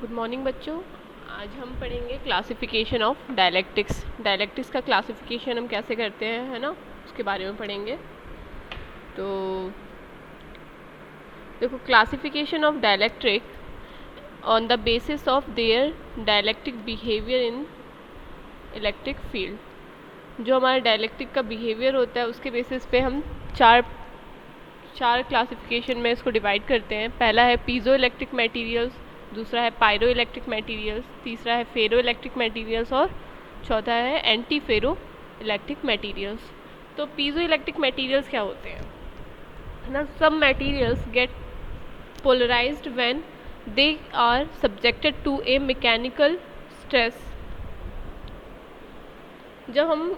Good morning बच्चों। आज हम पढ़ेंगे क्लासिफिकेशन ऑफ डायलैक्टिक्स। डायलैक्टिक्स का क्लासिफिकेशन हम कैसे करते हैं, है ना, उसके बारे में पढ़ेंगे। तो देखो, classification of dielectric on the basis of their dialectic behaviour in electric field. जो हमारा डायलैक्टिक का बिहेवियर होता है उसके बेसिस पे हम चार क्लासिफिकेशन में इसको डिवाइड करते हैं। पहला है पीजो इलेक्ट्रिक मटेरियल्स, दूसरा है पायरो इलेक्ट्रिक मटेरियल्स, तीसरा है फेरो इलेक्ट्रिक मटेरियल्स और चौथा है एंटी फेरो इलेक्ट्रिक मटेरियल्स। तो पीजो इलेक्ट्रिक मटेरियल्स क्या होते हैं ना? Some materials get polarized when they are subjected to a mechanical stress. जब हम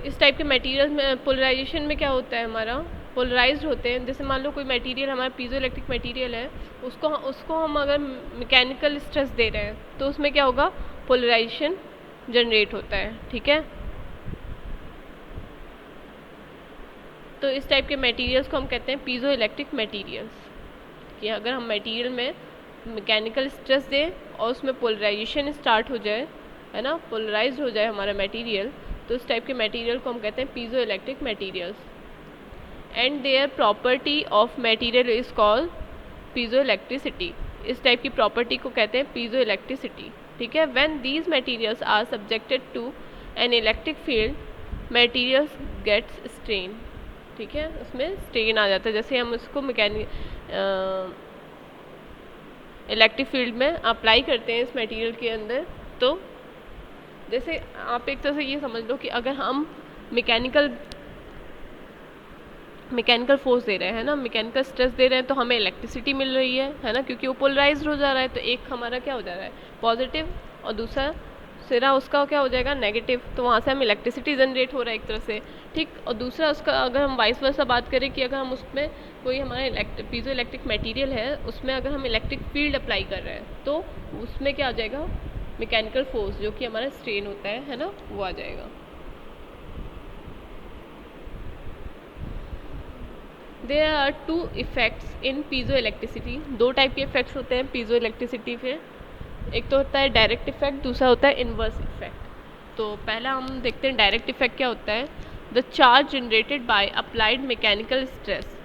इस टाइप के मटेरियल में पोलराइजेशन में क्या होता है, हमारा पोलराइज्ड होते हैं। जैसे मान लो कोई मटेरियल हमारा पीजो इलेक्ट्रिक मटेरियल है, उसको हम अगर मैकेनिकल स्ट्रेस दे रहे हैं तो उसमें क्या होगा, पोलराइजेशन जनरेट होता है। ठीक है, तो इस टाइप के मटेरियल्स को हम कहते हैं पीजो इलेक्ट्रिक मटेरियल्स। कि अगर हम मटेरियल में मैकेनिकल स्ट्रेस दें और उसमें पोलराइजेशन स्टार्ट हो जाए, है ना, पोलराइज्ड हो जाए हमारा मटेरियल, तो इस टाइप के मटेरियल को हम कहते हैं piezoelectric materials. And their property of material is called piezoelectricity. इस टाइप की प्रॉपर्टी को कहते हैं पीजो इलेक्ट्रिसिटी। ठीक है, when these materials are subjected to an electric field materials gets strain. ठीक है, उसमें स्ट्रेन आ जाता है। जैसे हम उसको इलेक्ट्रिक फील्ड में अप्लाई करते हैं इस मटेरियल के अंदर, तो जैसे आप एक तरह से ये समझ लो कि अगर हम मैकेनिकल फोर्स दे रहे हैं ना, मैकेनिकल स्ट्रेस दे रहे हैं, तो हमें इलेक्ट्रिसिटी मिल रही है ना, क्योंकि वो पोलराइज्ड हो जा रहा है। तो एक हमारा क्या हो जा रहा है, पॉजिटिव, और दूसरा सिरा उसका क्या हो जाएगा, नेगेटिव। तो वहाँ से हम इलेक्ट्रिसिटी जनरेट हो रहा है एक तरह से। ठीक, और दूसरा उसका अगर हम वाइस वर्सा बात करें कि अगर हम उसमें कोई हमारा पीजो इलेक्ट्रिक मटेरियल है, उसमें अगर हम इलेक्ट्रिक फील्ड अप्लाई कर रहे हैं, तो उसमें क्या आ जाएगा, मैकेनिकल फोर्स जो कि हमारा स्ट्रेन होता है ना, वो आ जाएगा। There are two effects in piezoelectricity. दो टाइप के इफेक्ट्स होते हैं पीजो इलेक्ट्रिसिटी पे। एक तो होता है डायरेक्ट इफेक्ट, दूसरा होता है इन्वर्स इफेक्ट। तो पहला हम देखते हैं डायरेक्ट इफेक्ट क्या होता है। The charge generated by applied mechanical stress.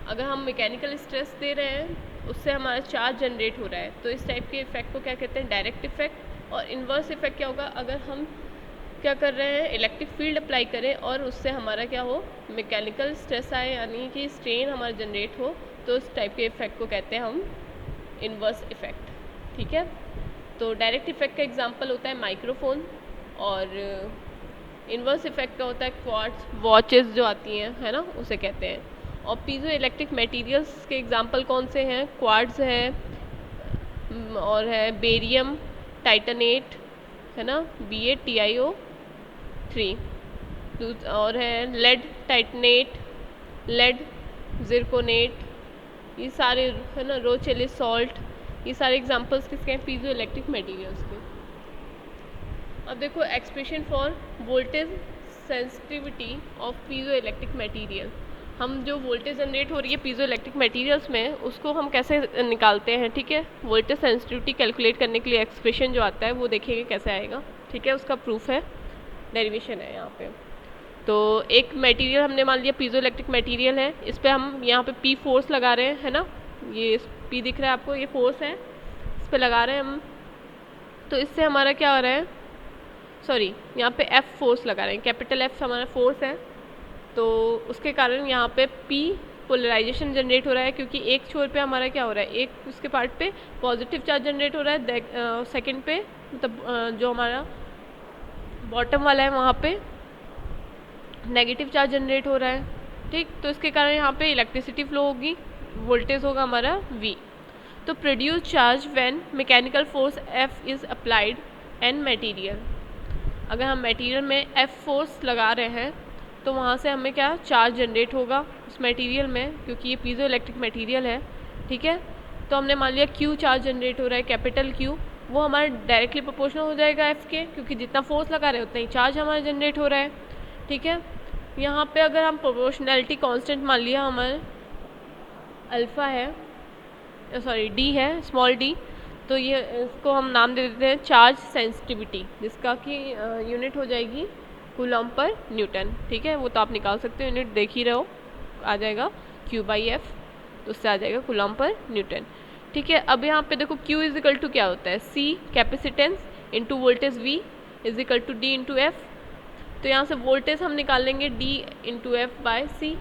अगर हम मैकेनिकल स्ट्रेस दे रहे हैं, उससे हमारा चार्ज जनरेट हो रहा है, तो इस टाइप के इफेक्ट को क्या कहते हैं, डायरेक्ट इफेक्ट। और इन्वर्स इफेक्ट क्या होगा, अगर हम क्या कर रहे हैं, इलेक्ट्रिक फील्ड अप्लाई करें और उससे हमारा क्या हो, मैकेनिकल स्ट्रेस आए, यानी कि स्ट्रेन हमारा जनरेट हो, तो इस टाइप के इफेक्ट को कहते हैं हम इन्वर्स इफेक्ट। ठीक है, तो डायरेक्ट इफेक्ट का एग्जांपल होता है माइक्रोफोन, और इन्वर्स इफेक्ट का होता है क्वार्ट्ज वॉचेस जो आती हैं, है ना, उसे कहते हैं। और पीजो इलेक्ट्रिक मटेरियल्स के एग्जांपल कौन से हैं, क्वार्ट्ज है, और है बेरियम टाइटनेट, है ना, BaTiO3, और है लेड टाइटनेट, लेड जिरकोनेट, ये सारे, है ना, रोचेले सॉल्ट, ये सारे एग्जांपल्स किसके हैं, पीजो इलेक्ट्रिक मटेरियल्स के। अब देखो, expression for voltage sensitivity of piezo electric material. हम जो वोल्टेज जनरेट हो रही है पीजो इलेक्ट्रिक मटेरियल्स में, उसको हम कैसे निकालते हैं। ठीक है, वोल्टेज सेंसिटिविटी कैलकुलेट करने के लिए एक्सप्रेशन जो आता है वो देखेंगे कैसे आएगा। ठीक है, उसका प्रूफ है, डेरिवेशन है यहाँ पे। तो एक मटेरियल हमने मान लिया पीजो इलेक्ट्रिक मटेरियल है, इस पर हम यहाँ पे P फोर्स लगा रहे हैं, है ना, ये P दिख रहा है आपको, ये फोर्स है, इस पर लगा रहे हैं हम। तो इससे हमारा क्या हो रहा है, सॉरी, यहाँ पे F फोर्स लगा रहे हैं, कैपिटल F हमारा फोर्स है। तो उसके कारण यहाँ पे P पोलराइजेशन जनरेट हो रहा है, क्योंकि एक छोर पे हमारा क्या हो रहा है, एक उसके पार्ट पे पॉजिटिव चार्ज जनरेट हो रहा है, सेकंड पे मतलब जो हमारा बॉटम वाला है वहाँ पे नेगेटिव चार्ज जनरेट हो रहा है। ठीक, तो इसके कारण यहाँ पे इलेक्ट्रिसिटी फ्लो होगी, वोल्टेज होगा हमारा V। तो produce charge when mechanical force F is applied an material. अगर हम मटेरियल में F फोर्स लगा रहे हैं, तो वहाँ से हमें क्या चार्ज जनरेट होगा उस मटेरियल में, क्योंकि ये पीजो इलेक्ट्रिक मटेरियल है। ठीक है, तो हमने मान लिया Q चार्ज जनरेट हो रहा है, कैपिटल Q, वो हमारा डायरेक्टली प्रोपोर्शनल हो जाएगा F के, क्योंकि जितना फोर्स लगा रहे हैं उतना ही चार्ज हमारा जनरेट हो रहा है। ठीक है, यहाँ पे अगर हम प्रोपोर्शनैलिटी कांस्टेंट मान लिया हमारे अल्फ़ा है, सॉरी डी है, स्मॉल डी, तो ये इसको हम नाम दे देते हैं चार्ज सेंसिटिविटी, जिसका कि यूनिट हो जाएगी कूलम पर न्यूटन। ठीक है, वो तो आप निकाल सकते हो, यूनिट देख ही रहो, आ जाएगा Q/F, तो उससे आ जाएगा कूलम पर न्यूटन। ठीक है, अब यहाँ पे देखो Q इज इक्वल टू क्या होता है, C capacitance into voltage V is equal to D into F। तो यहाँ से वोल्टेज हम निकाल लेंगे D into F by C,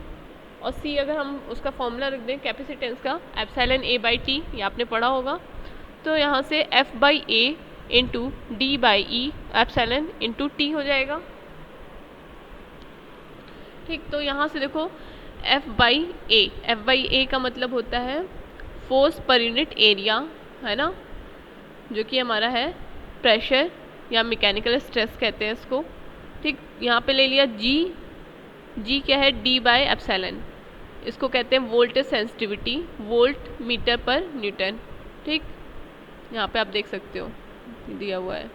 और C अगर हम उसका फॉर्मूला रख दें कैपेसिटेंस का, एप्सिलॉन A बाई T, ये आपने पढ़ा होगा। तो यहाँ से F by A into D by E epsilon into T हो जाएगा। ठीक, तो यहाँ से देखो F बाई A का मतलब होता है फोर्स पर यूनिट एरिया, है ना, जो कि हमारा है प्रेशर या मैकेनिकल स्ट्रेस कहते हैं इसको। ठीक, यहाँ पे ले लिया G क्या है, D बाय एप्सिलॉन, इसको कहते हैं वोल्टेज सेंसिटिविटी, वोल्ट मीटर पर न्यूटन। ठीक, यहाँ पे आप देख सकते हो दिया हुआ है।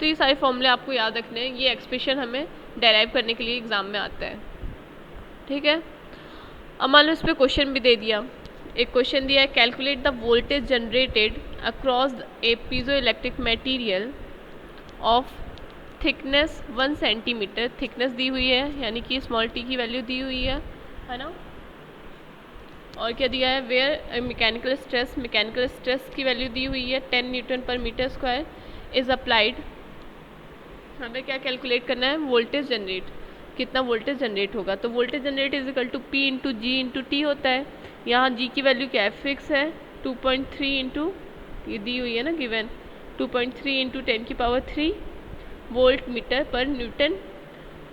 तो ये सारे फॉर्मूले आपको याद रखने हैं, ये एक्सप्रेशन हमें डेराइव करने के लिए एग्जाम में आता है। ठीक है, अब मान लो इस पर क्वेश्चन भी दे दिया, एक क्वेश्चन दिया है, calculate the voltage generated across a piezoelectric material of thickness 1 centimetre, thickness दी हुई है यानी कि स्मॉल टी की वैल्यू दी हुई है ना, और क्या दिया है, वेयर मैकेनिकल स्ट्रेस की वैल्यू दी हुई है 10 न्यूटन पर मीटर स्क्वायर इज अप्लाइड। हमें क्या कैलकुलेट करना है, वोल्टेज जनरेट, कितना वोल्टेज जनरेट होगा। तो voltage generate is equal to P into G into T होता है। यहाँ G की वैल्यू क्या है, फिक्स है 2.3 इंटू, ये दी हुई है ना गिवन, 2.3 इंटू 10 की पावर 3 वोल्ट मीटर पर न्यूटन।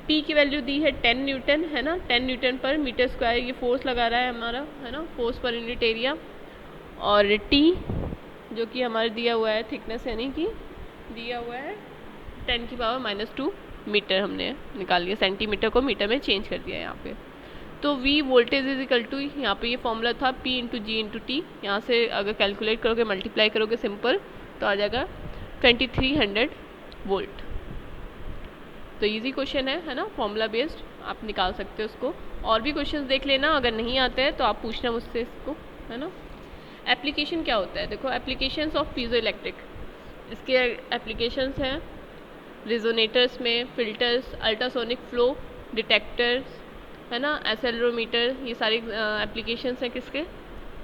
P की वैल्यू दी है 10 न्यूटन, है ना, 10 न्यूटन पर मीटर स्क्वायर, ये फोर्स लगा रहा है हमारा, है ना, फोर्स पर यूनिट एरिया। और T जो कि हमारा दिया हुआ है थिकनेस, यानी कि दिया हुआ है 10 की पावर -2 मीटर, हमने निकाल लिया, सेंटीमीटर को मीटर में चेंज कर दिया यहाँ पे। तो V voltage is equal to, यहाँ पे ये फॉर्मूला था P into G into T, यहाँ से अगर कैलकुलेट करोगे, मल्टीप्लाई करोगे सिंपल, तो आ जाएगा 2300 वोल्ट। तो इजी क्वेश्चन है ना, फॉर्मूला बेस्ड, आप निकाल सकते हो उसको। और भी क्वेश्चंस देख लेना, अगर नहीं आते हैं तो आप पूछना मुझसे इसको, है ना। एप्लीकेशन क्या होता है, देखो एप्लीकेशंस ऑफ पीजो इलेक्ट्रिक, इसके एप्लीकेशंस हैं रिजोनेटर्स में, फिल्टर्स, अल्ट्रासोनिक फ्लो डिटेक्टर्स, है ना, एक्सेलेरोमीटर, ये सारी एप्लीकेशंस हैं किसके,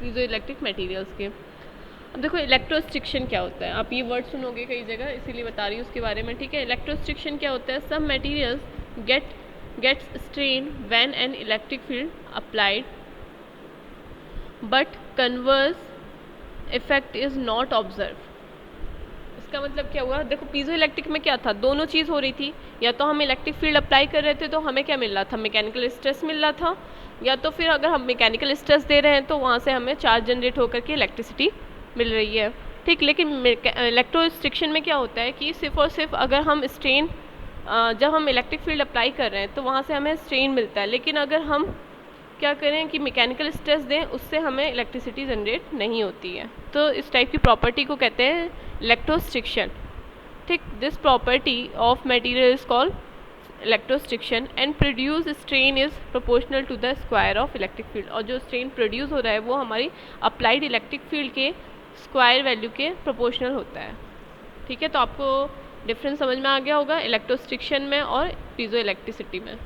पीजो इलेक्ट्रिक मटेरियल्स के। अब देखो इलेक्ट्रोस्ट्रिक्शन क्या होता है, आप ये वर्ड सुनोगे कई जगह, इसीलिए बता रही हूँ उसके बारे में। ठीक है, इलेक्ट्रोस्ट्रिक्शन क्या होता है, सब materials gets strain when an electric field applied but converse effect is not observe. इसका मतलब क्या हुआ, देखो पीजो इलेक्ट्रिक में क्या था, दोनों चीज़ हो रही थी, या तो हम इलेक्ट्रिक फील्ड अप्लाई कर रहे थे तो हमें क्या मिल रहा था, मैकेनिकल स्ट्रेस मिल रहा था, या तो फिर अगर हम मैकेनिकल स्ट्रेस दे रहे हैं तो वहाँ से हमें चार्ज जनरेट होकर के इलेक्ट्रिसिटी मिल रही है। ठीक, लेकिन इलेक्ट्रोस्ट्रिक्शन में क्या होता है कि सिर्फ और सिर्फ अगर हम स्ट्रेन, जब हम इलेक्ट्रिक फील्ड अप्लाई कर रहे हैं तो वहाँ से हमें स्ट्रेन मिलता है, लेकिन अगर हम क्या करें कि मैकेनिकल स्ट्रेस दें, उससे हमें इलेक्ट्रिसिटी जनरेट नहीं होती है। तो इस टाइप की प्रॉपर्टी को कहते हैं इलेक्ट्रोस्ट्रिक्शन। ठीक, this property of material is called electrostriction and produce strain is proportional to the square of electric field. और जो स्ट्रेन प्रोड्यूस हो रहा है वो हमारी अप्लाइड इलेक्ट्रिक फील्ड के स्क्वायर वैल्यू के प्रोपोर्शनल होता है। ठीक है, तो आपको डिफरेंस समझ में आ गया होगा इलेक्ट्रोस्ट्रिक्शन में और पीजो इलेक्ट्रिसिटी में।